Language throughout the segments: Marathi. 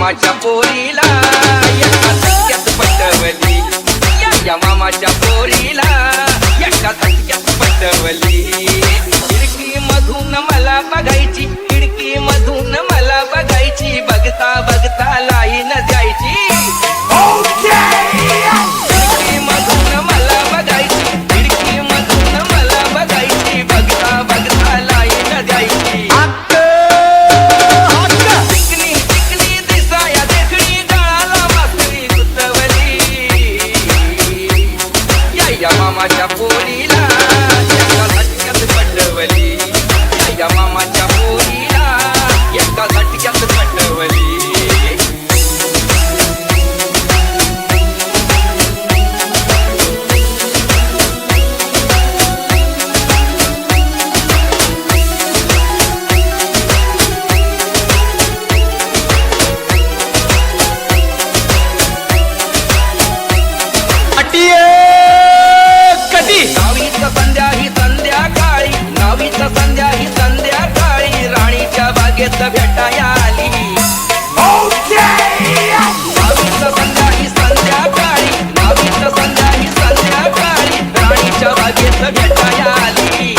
मामाच्या पोरीला एका धक्क्यात पटवली, या मामाच्या पोरीला एका धक्क्यात पटवली। खिडकी मधून मला बघायची, खिडकी मधून मला बघायची, बघता बघता लाईन जायची। खिडकी मधून मला बघायची, खिडकी मधून मला बघायची, बघता बघता लाईन जायची। चिकनी चिकनी दिसाया देखणी, गळाला वासरी गुंतवली, या मामाच्या पोरीला एका धक्क्यात पटवली, या मामाच्या पोरीला एका धक्क्यात पटवली। नावीचं संध्या ही संध्याकाळी, नावीचं संध्या ही संध्याकाळी, राणीच्या बागेत भेटाया आली। नावीचं संध्या ही संध्याकाळी, नावीचं संध्या ही संध्याकाळी, राणीच्या बागेत भेटाया आली।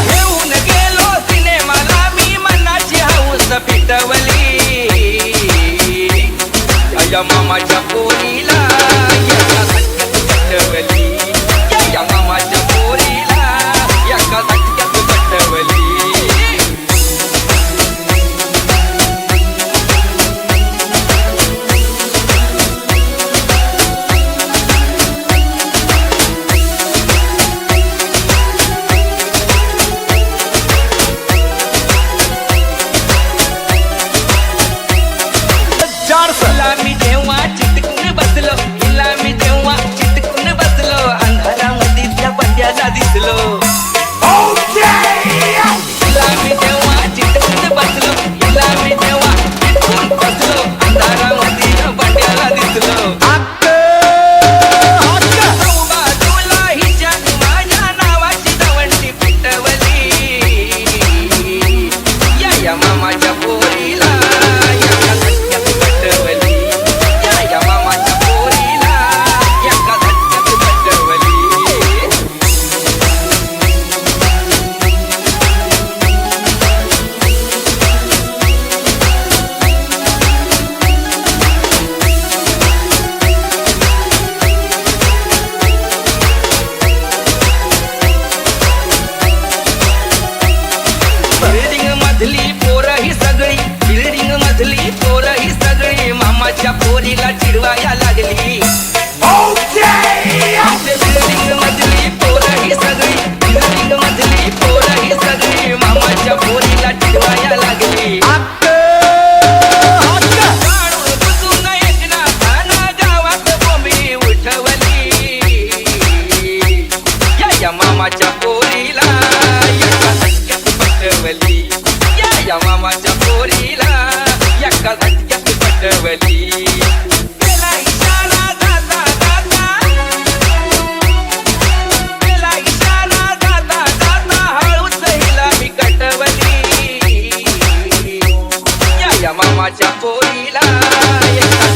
घेऊन गेलो सिनेमाला मी, मनाची हौस पेटवली, या मामाच्या पोरीला एका धक्क्यात पटवली, या मामाच्या पोरीला एका धक्क्यात पटवली। हिला मी जेव्हा चिटकून बसलो, हिला मी जेव्हा चिटकून बसलो, अंधारामध्ये त्या बंड्याला दिसलो। हिला मी जेव्हा चिटकून बसलो, हिला मी जेव्हा चिटकून बसलो, अंधारामध्ये त्या बंड्याला दिसलो। बाजूला हिच्या माझ्या नावाची दवंडी पेटवली, या मामाच्या पोरीला एका धक्क्यात पटवली, या मामाच्या पोरीला एका धक्क्यात पटवली। बिल्डिंग मधली पोरं ही सगळी, बिल्डिंग मधली पोरं ही सगळी, मामाच्या पोरीला चिडवाया लागली। बिल्डिंग मधली पोरं ही सगळी, बिल्डिंग मधली पोरं ही सगळी, मामाच्या पोरीला चिडवाया लागली। काढून बुजून एकनाथानं गावात बोंबी उठवली, या मामाच्या पोरीला एका धक्क्यात पटवली, या मामाच्या पोरीला एका धक्क्यात पटवली। गेला इशारा जाता जाता, गेला इशारा जाता जाता, हळूच हिला मी कटवली, या मामाच्या पोरीला एका